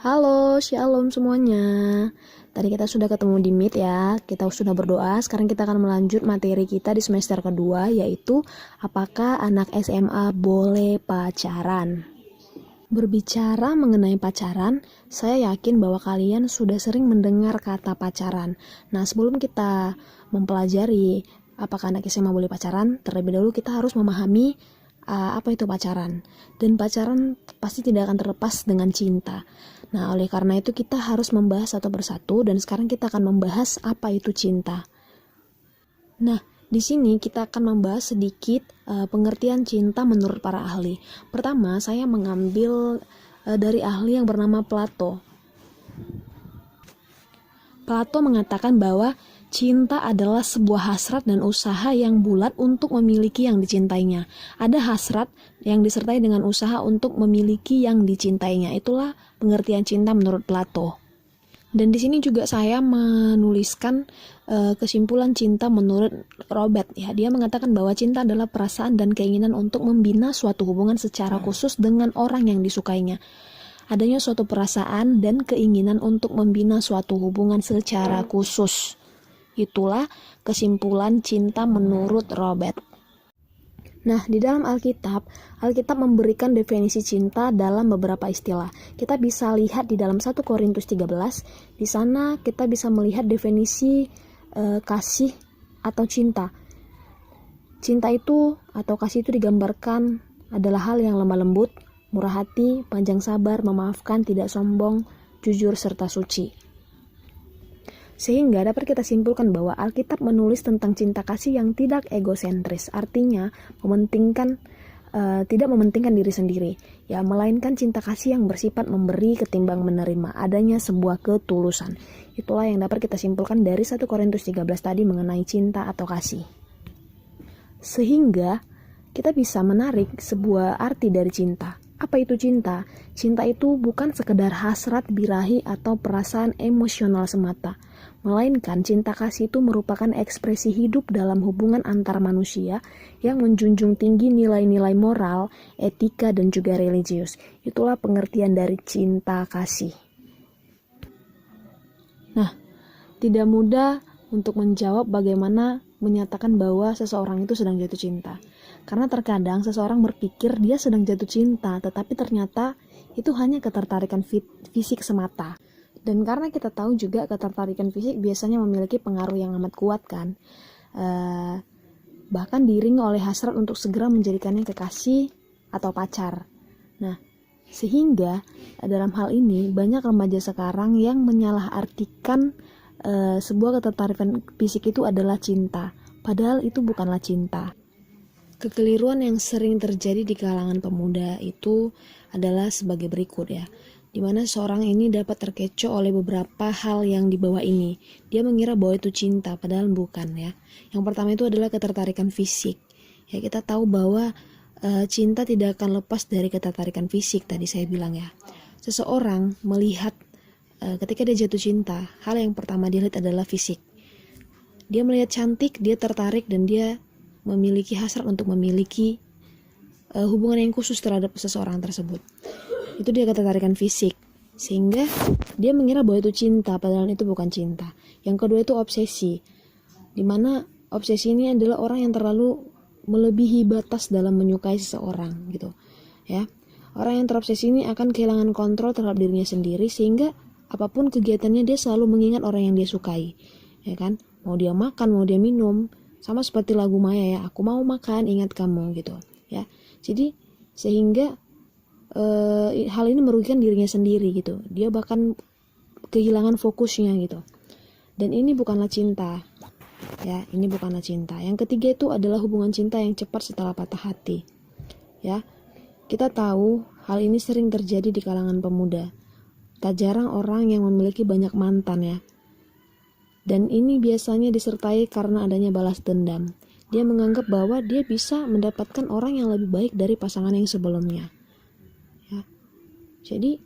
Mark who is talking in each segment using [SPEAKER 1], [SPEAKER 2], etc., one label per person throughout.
[SPEAKER 1] Halo, shalom semuanya. Tadi kita sudah ketemu di Meet ya. Kita sudah berdoa. Sekarang kita akan melanjut materi kita di semester kedua, yaitu apakah anak SMA boleh pacaran. Berbicara mengenai pacaran, saya yakin bahwa kalian sudah sering mendengar kata pacaran. Nah, sebelum kita mempelajari apakah anak SMA boleh pacaran, terlebih dahulu kita harus memahami apa itu pacaran. Dan pacaran pasti tidak akan terlepas dengan cinta. Nah, oleh karena itu kita harus membahas satu persatu, dan sekarang kita akan membahas apa itu cinta. Nah, di sini kita akan membahas sedikit pengertian cinta menurut para ahli. Pertama, saya mengambil dari ahli yang bernama Plato. Plato mengatakan bahwa cinta adalah sebuah hasrat dan usaha yang bulat untuk memiliki yang dicintainya. Ada hasrat yang disertai dengan usaha untuk memiliki yang dicintainya. Itulah pengertian cinta menurut Plato. Dan di sini juga saya menuliskan kesimpulan cinta menurut Robert. Ya, dia mengatakan bahwa cinta adalah perasaan dan keinginan untuk membina suatu hubungan secara khusus dengan orang yang disukainya. Adanya suatu perasaan dan keinginan untuk membina suatu hubungan secara khusus. Itulah kesimpulan cinta menurut Robert. Nah, di dalam Alkitab memberikan definisi cinta dalam beberapa istilah. Kita bisa lihat di dalam 1 Korintus 13, di sana kita bisa melihat definisi kasih atau cinta. Cinta itu atau kasih itu digambarkan adalah hal yang lemah lembut, murah hati, panjang sabar, memaafkan, tidak sombong, jujur, serta suci. Sehingga dapat kita simpulkan bahwa Alkitab menulis tentang cinta kasih yang tidak egosentris, artinya tidak mementingkan diri sendiri, ya, melainkan cinta kasih yang bersifat memberi ketimbang menerima, adanya sebuah ketulusan. Itulah yang dapat kita simpulkan dari 1 Korintus 13 tadi mengenai cinta atau kasih. Sehingga kita bisa menarik sebuah arti dari cinta. Apa itu cinta? Cinta itu bukan sekedar hasrat birahi atau perasaan emosional semata, melainkan cinta kasih itu merupakan ekspresi hidup dalam hubungan antar manusia yang menjunjung tinggi nilai-nilai moral, etika, dan juga religius. Itulah pengertian dari cinta kasih. Nah, tidak mudah untuk menjawab bagaimana menyatakan bahwa seseorang itu sedang jatuh cinta. Karena terkadang seseorang berpikir dia sedang jatuh cinta, tetapi ternyata itu hanya ketertarikan fisik semata. Dan karena kita tahu juga ketertarikan fisik biasanya memiliki pengaruh yang amat kuat kan. Bahkan diiringi oleh hasrat untuk segera menjadikannya kekasih atau pacar. Nah, sehingga dalam hal ini banyak remaja sekarang yang menyalahartikan sebuah ketertarikan fisik itu adalah cinta. Padahal itu bukanlah cinta. Kekeliruan yang sering terjadi di kalangan pemuda itu adalah sebagai berikut ya. Di mana seorang ini dapat terkecoh oleh beberapa hal yang di bawah ini. Dia mengira bahwa itu cinta, padahal bukan ya. Yang pertama itu adalah ketertarikan fisik. Ya, kita tahu bahwa cinta tidak akan lepas dari ketertarikan fisik tadi saya bilang ya. Seseorang melihat ketika dia jatuh cinta, hal yang pertama dia lihat adalah fisik. Dia melihat cantik, dia tertarik dan dia memiliki hasrat untuk memiliki hubungan yang khusus terhadap seseorang tersebut. Itu dia ketertarikan fisik, sehingga dia mengira bahwa itu cinta, padahal itu bukan cinta. Yang kedua itu obsesi, dimana obsesi ini adalah orang yang terlalu melebihi batas dalam menyukai seseorang gitu ya. Orang yang terobsesi ini akan kehilangan kontrol terhadap dirinya sendiri, sehingga apapun kegiatannya dia selalu mengingat orang yang dia sukai, ya kan. Mau dia makan, mau dia minum, sama seperti lagu Maya ya, aku mau makan ingat kamu gitu ya. Jadi sehingga hal ini merugikan dirinya sendiri gitu. Dia bahkan kehilangan fokusnya gitu. Dan ini bukanlah cinta. Ya, ini bukanlah cinta. Yang ketiga itu adalah hubungan cinta yang cepat setelah patah hati. Ya. Kita tahu hal ini sering terjadi di kalangan pemuda. Tak jarang orang yang memiliki banyak mantan ya. Dan ini biasanya disertai karena adanya balas dendam. Dia menganggap bahwa dia bisa mendapatkan orang yang lebih baik dari pasangan yang sebelumnya. Ya. Jadi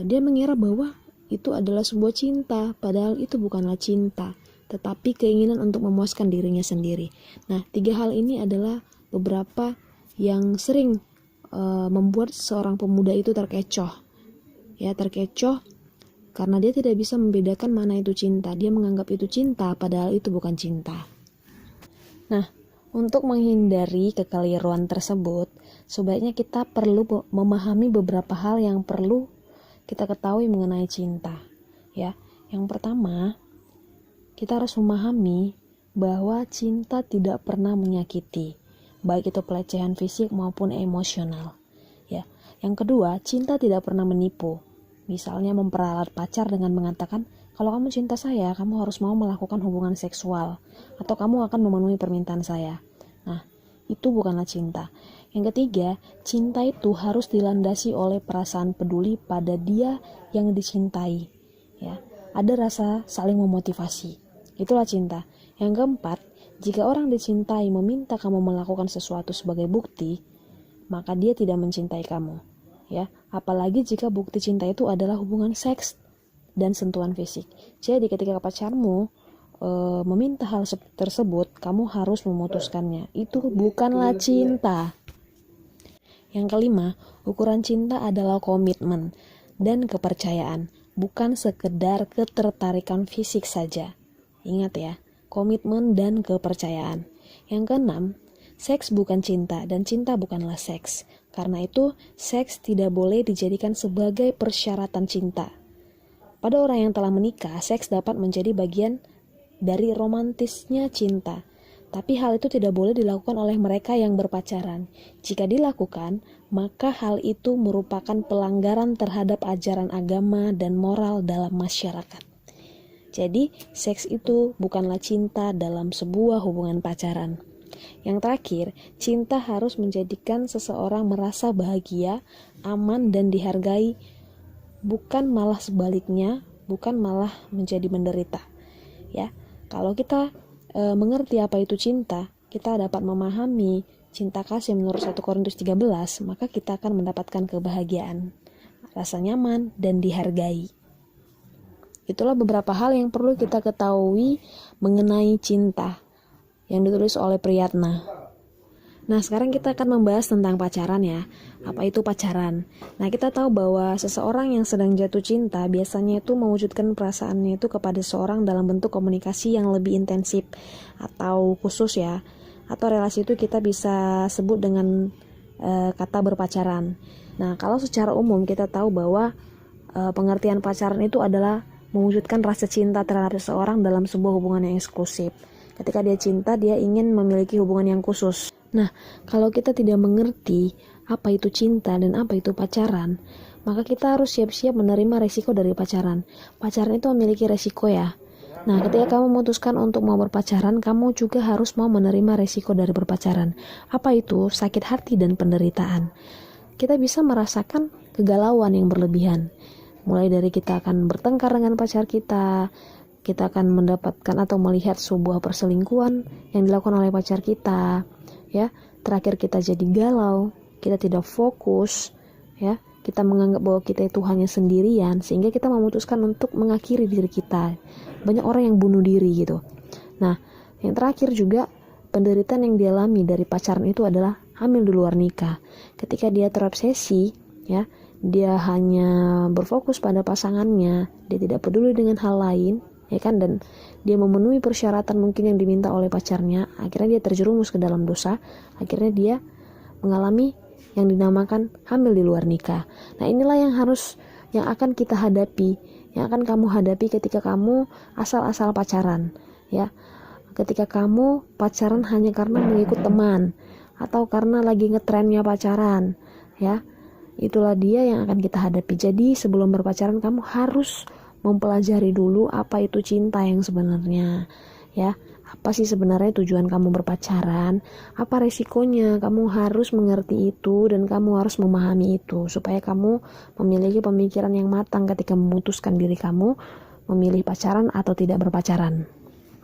[SPEAKER 1] dia mengira bahwa itu adalah sebuah cinta, padahal itu bukanlah cinta, tetapi keinginan untuk memuaskan dirinya sendiri. Nah, 3 hal ini adalah beberapa yang sering membuat seorang pemuda itu terkecoh ya, terkecoh karena dia tidak bisa membedakan mana itu cinta. Dia menganggap itu cinta padahal itu bukan cinta. Nah, untuk menghindari kekeliruan tersebut, sebaiknya kita perlu memahami beberapa hal yang perlu kita ketahui mengenai cinta. Ya, yang pertama, kita harus memahami bahwa cinta tidak pernah menyakiti, baik itu pelecehan fisik maupun emosional. Ya, yang kedua, cinta tidak pernah menipu. Misalnya memperalat pacar dengan mengatakan, kalau kamu cinta saya, kamu harus mau melakukan hubungan seksual, atau kamu akan memenuhi permintaan saya. Nah, itu bukanlah cinta. Yang ketiga, cinta itu harus dilandasi oleh perasaan peduli pada dia yang dicintai. Ya, ada rasa saling memotivasi. Itulah cinta. Yang keempat, jika orang dicintai meminta kamu melakukan sesuatu sebagai bukti, maka dia tidak mencintai kamu. Ya, apalagi jika bukti cinta itu adalah hubungan seks dan sentuhan fisik. Jadi ketika pacarmu meminta hal tersebut, kamu harus memutuskannya. Itu bukanlah cinta. Yang kelima, ukuran cinta adalah komitmen dan kepercayaan, bukan sekedar ketertarikan fisik saja. Ingat ya, komitmen dan kepercayaan. Yang keenam, seks bukan cinta dan cinta bukanlah seks. Karena itu, seks tidak boleh dijadikan sebagai persyaratan cinta. Pada orang yang telah menikah, seks dapat menjadi bagian dari romantisnya cinta. Tapi hal itu tidak boleh dilakukan oleh mereka yang berpacaran. Jika dilakukan, maka hal itu merupakan pelanggaran terhadap ajaran agama dan moral dalam masyarakat. Jadi, seks itu bukanlah cinta dalam sebuah hubungan pacaran. Yang terakhir, cinta harus menjadikan seseorang merasa bahagia, aman, dan dihargai, bukan malah sebaliknya, bukan malah menjadi menderita. Ya, kalau kita mengerti apa itu cinta, kita dapat memahami cinta kasih menurut 1 Korintus 13, maka kita akan mendapatkan kebahagiaan, rasa nyaman, dan dihargai. Itulah beberapa hal yang perlu kita ketahui mengenai cinta yang ditulis oleh Priyatna. Nah, sekarang kita akan membahas tentang pacaran ya. Apa itu pacaran? Nah, kita tahu bahwa seseorang yang sedang jatuh cinta biasanya itu mewujudkan perasaannya itu kepada seseorang dalam bentuk komunikasi yang lebih intensif atau khusus ya. Atau relasi itu kita bisa sebut dengan kata berpacaran. Nah, kalau secara umum kita tahu bahwa pengertian pacaran itu adalah mewujudkan rasa cinta terhadap seseorang dalam sebuah hubungan yang eksklusif. Ketika dia cinta, dia ingin memiliki hubungan yang khusus. Nah, kalau kita tidak mengerti apa itu cinta dan apa itu pacaran, maka kita harus siap-siap menerima resiko dari pacaran. Pacaran itu memiliki resiko ya. Nah, ketika kamu memutuskan untuk mau berpacaran, kamu juga harus mau menerima resiko dari berpacaran. Apa itu? Sakit hati dan penderitaan. Kita bisa merasakan kegalauan yang berlebihan. Mulai dari kita akan bertengkar dengan pacar kita akan mendapatkan atau melihat sebuah perselingkuhan yang dilakukan oleh pacar kita, ya. Terakhir kita jadi galau, kita tidak fokus, ya. Kita menganggap bahwa kita itu hanya sendirian, sehingga kita memutuskan untuk mengakhiri diri kita. Banyak orang yang bunuh diri gitu. Nah, yang terakhir juga penderitaan yang dialami dari pacaran itu adalah hamil di luar nikah. Ketika dia terobsesi, ya, dia hanya berfokus pada pasangannya, dia tidak peduli dengan hal lain, ya kan, dan dia memenuhi persyaratan mungkin yang diminta oleh pacarnya, akhirnya dia terjerumus ke dalam dosa, akhirnya dia mengalami yang dinamakan hamil di luar nikah. Nah, inilah yang akan kita hadapi, yang akan kamu hadapi ketika kamu asal-asal pacaran, ya. Ketika kamu pacaran hanya karena mengikut teman atau karena lagi ngetrennya pacaran, ya. Itulah dia yang akan kita hadapi. Jadi sebelum berpacaran kamu harus mempelajari dulu apa itu cinta yang sebenarnya, ya. Apa sih sebenarnya tujuan kamu berpacaran? Apa resikonya? Kamu harus mengerti itu dan kamu harus memahami itu supaya kamu memiliki pemikiran yang matang ketika memutuskan diri kamu memilih pacaran atau tidak berpacaran.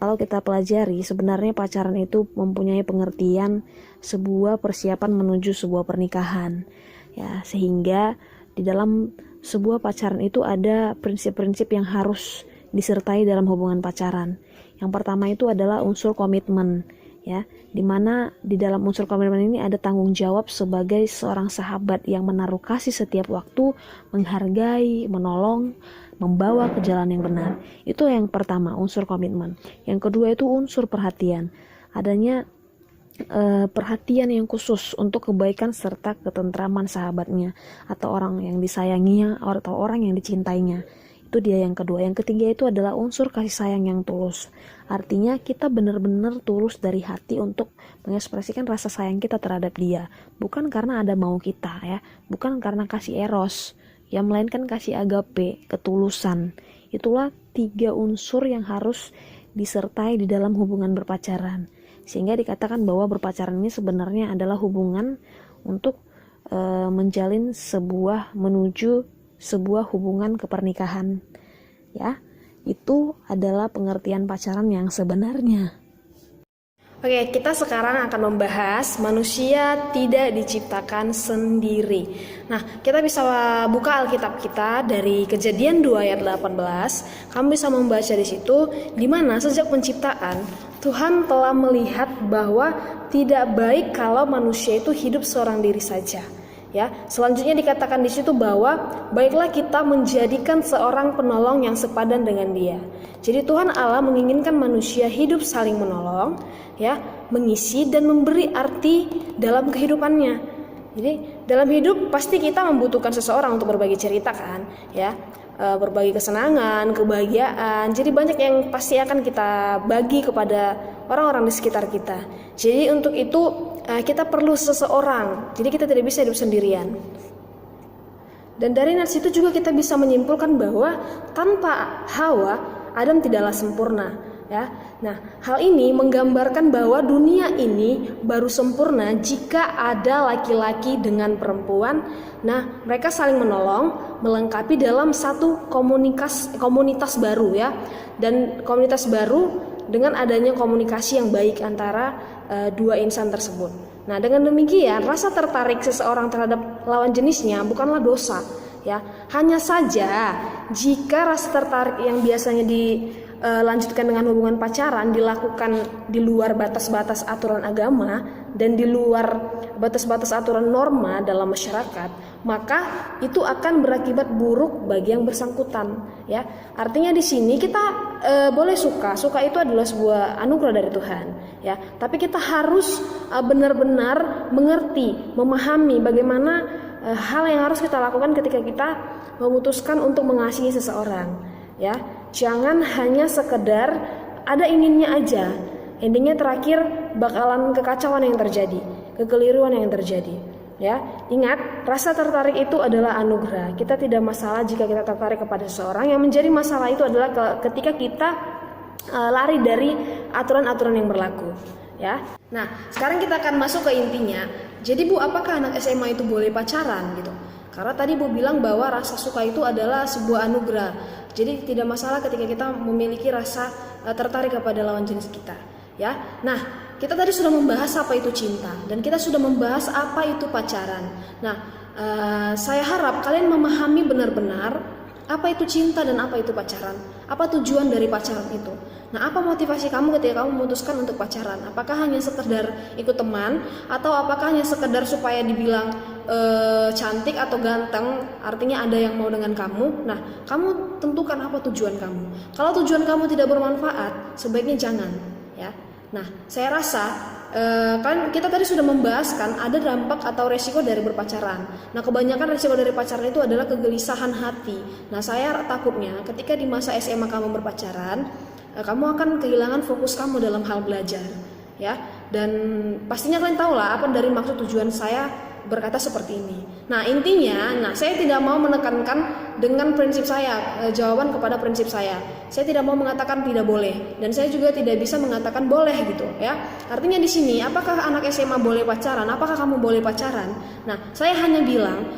[SPEAKER 1] Kalau kita pelajari, sebenarnya pacaran itu mempunyai pengertian sebuah persiapan menuju sebuah pernikahan, ya, sehingga di dalam sebuah pacaran itu ada prinsip-prinsip yang harus disertai dalam hubungan pacaran. Yang pertama itu adalah unsur komitmen, ya, dimana di dalam unsur komitmen ini ada tanggung jawab sebagai seorang sahabat yang menaruh kasih setiap waktu, menghargai, menolong, membawa ke jalan yang benar. Itu yang pertama, unsur komitmen. Yang kedua itu unsur perhatian, adanya perhatian yang khusus untuk kebaikan serta ketentraman sahabatnya atau orang yang disayanginya atau orang yang dicintainya. Itu dia yang kedua. Yang ketiga itu adalah unsur kasih sayang yang tulus. Artinya kita benar-benar tulus dari hati untuk mengekspresikan rasa sayang kita terhadap dia. Bukan karena ada mau kita ya, bukan karena kasih eros, yang melainkan kasih agape, ketulusan. Itulah 3 unsur yang harus disertai di dalam hubungan berpacaran. Sehingga dikatakan bahwa berpacaran ini sebenarnya adalah hubungan untuk menjalin menuju sebuah hubungan kepernikahan, ya. Itu adalah pengertian pacaran yang sebenarnya.
[SPEAKER 2] Oke, kita sekarang akan membahas manusia tidak diciptakan sendiri. Nah, kita bisa buka Alkitab kita dari Kejadian 2 ayat 18. Kamu bisa membaca di situ, di mana sejak penciptaan Tuhan telah melihat bahwa tidak baik kalau manusia itu hidup seorang diri saja. Ya, selanjutnya dikatakan di situ bahwa baiklah kita menjadikan seorang penolong yang sepadan dengan dia. Jadi Tuhan Allah menginginkan manusia hidup saling menolong, ya, mengisi dan memberi arti dalam kehidupannya. Jadi dalam hidup pasti kita membutuhkan seseorang untuk berbagi cerita kan, ya, berbagi kesenangan, kebahagiaan. Jadi banyak yang pasti akan kita bagi kepada orang-orang di sekitar kita. Jadi untuk itu kita perlu seseorang, jadi kita tidak bisa hidup sendirian. Dan dari nats itu juga kita bisa menyimpulkan bahwa tanpa Hawa, Adam tidaklah sempurna, ya. Nah, hal ini menggambarkan bahwa dunia ini baru sempurna jika ada laki-laki dengan perempuan. Nah, mereka saling menolong, melengkapi dalam satu komunitas baru, ya. Dan komunitas baru dengan adanya komunikasi yang baik antara dua insan tersebut. Nah, dengan demikian rasa tertarik seseorang terhadap lawan jenisnya bukanlah dosa, ya. Hanya saja jika rasa tertarik yang biasanya dilanjutkan dengan hubungan pacaran dilakukan di luar batas-batas aturan agama dan di luar batas-batas aturan norma dalam masyarakat, maka itu akan berakibat buruk bagi yang bersangkutan, ya. Artinya di sini kita boleh suka itu adalah sebuah anugerah dari Tuhan, ya. Tapi kita harus benar-benar mengerti, memahami bagaimana hal yang harus kita lakukan ketika kita memutuskan untuk mengasihi seseorang, ya. Jangan hanya sekedar ada inginnya aja. Endingnya terakhir bakalan kekacauan yang terjadi, kekeliruan yang terjadi, ya. Ingat, rasa tertarik itu adalah anugerah. Kita tidak masalah jika kita tertarik kepada seseorang. Yang menjadi masalah itu adalah ketika kita lari dari aturan-aturan yang berlaku, ya. Nah, sekarang kita akan masuk ke intinya. Jadi Bu, apakah anak SMA itu boleh pacaran gitu? Karena tadi Bu bilang bahwa rasa suka itu adalah sebuah anugerah. Jadi tidak masalah ketika kita memiliki rasa tertarik kepada lawan jenis kita, ya. Nah, kita tadi sudah membahas apa itu cinta dan kita sudah membahas apa itu pacaran. Nah, saya harap kalian memahami benar-benar apa itu cinta dan apa itu pacaran. Apa tujuan dari pacaran itu? Nah, apa motivasi kamu ketika kamu memutuskan untuk pacaran? Apakah hanya sekedar ikut teman atau apakah hanya sekedar supaya dibilang cantik atau ganteng, artinya ada yang mau dengan kamu? Nah, kamu tentukan apa tujuan kamu. Kalau tujuan kamu tidak bermanfaat, sebaiknya jangan, ya. Nah, saya rasa kan kita tadi sudah membahaskan ada dampak atau resiko dari berpacaran. Nah, kebanyakan resiko dari pacaran itu adalah kegelisahan hati. Nah, saya takutnya ketika di masa SMA kamu berpacaran, kamu akan kehilangan fokus kamu dalam hal belajar, ya. Dan pastinya kalian tahu lah apa dari maksud tujuan saya berkata seperti ini. Nah, intinya, saya tidak mau menekankan dengan prinsip saya, jawaban kepada prinsip saya. Saya tidak mau mengatakan tidak boleh, dan saya juga tidak bisa mengatakan boleh gitu, ya. Artinya di sini, apakah anak SMA boleh pacaran? Apakah kamu boleh pacaran? Nah, saya hanya bilang,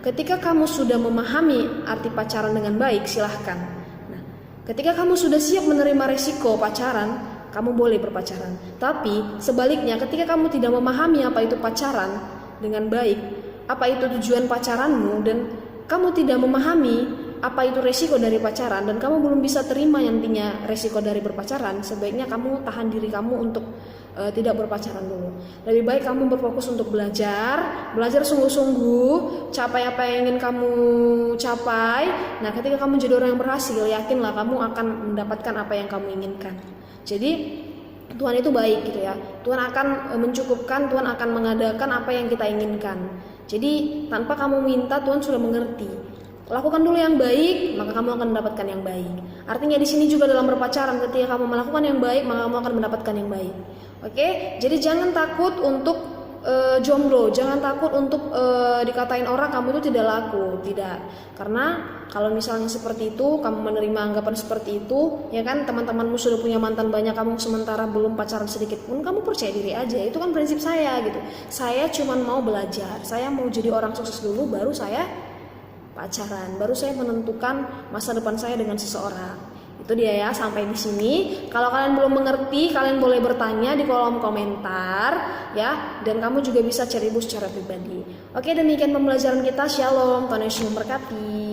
[SPEAKER 2] ketika kamu sudah memahami arti pacaran dengan baik, silahkan. Nah, ketika kamu sudah siap menerima resiko pacaran, kamu boleh berpacaran. Tapi sebaliknya, ketika kamu tidak memahami apa itu pacaran dengan baik, apa itu tujuan pacaranmu, dan kamu tidak memahami apa itu resiko dari pacaran dan kamu belum bisa terima nantinya resiko dari berpacaran, sebaiknya kamu tahan diri kamu untuk tidak berpacaran dulu. Lebih baik kamu berfokus untuk belajar sungguh-sungguh, capai apa yang ingin kamu capai. Nah, ketika kamu jadi orang yang berhasil, yakinlah kamu akan mendapatkan apa yang kamu inginkan. Jadi Tuhan itu baik gitu ya. Tuhan akan mencukupkan, Tuhan akan mengadakan apa yang kita inginkan. Jadi tanpa kamu minta, Tuhan sudah mengerti. Lakukan dulu yang baik, maka kamu akan mendapatkan yang baik. Artinya di sini juga dalam berpacaran, ketika kamu melakukan yang baik, maka kamu akan mendapatkan yang baik. Oke, jadi jangan takut untuk jomblo, jangan takut untuk dikatain orang kamu itu tidak laku, tidak. Karena kalau misalnya seperti itu, kamu menerima anggapan seperti itu, ya kan, teman-temanmu sudah punya mantan banyak, kamu sementara belum pacaran sedikit pun, kamu percaya diri aja. Itu kan prinsip saya gitu. Saya cuma mau belajar, saya mau jadi orang sukses dulu, baru saya pacaran, baru saya menentukan masa depan saya dengan seseorang. Itu dia ya, sampai di sini. Kalau kalian belum mengerti, kalian boleh bertanya di kolom komentar ya, dan kamu juga bisa cari ibu secara pribadi. Oke, demikian pembelajaran kita. Shalom, Tuhan Yesus memberkati.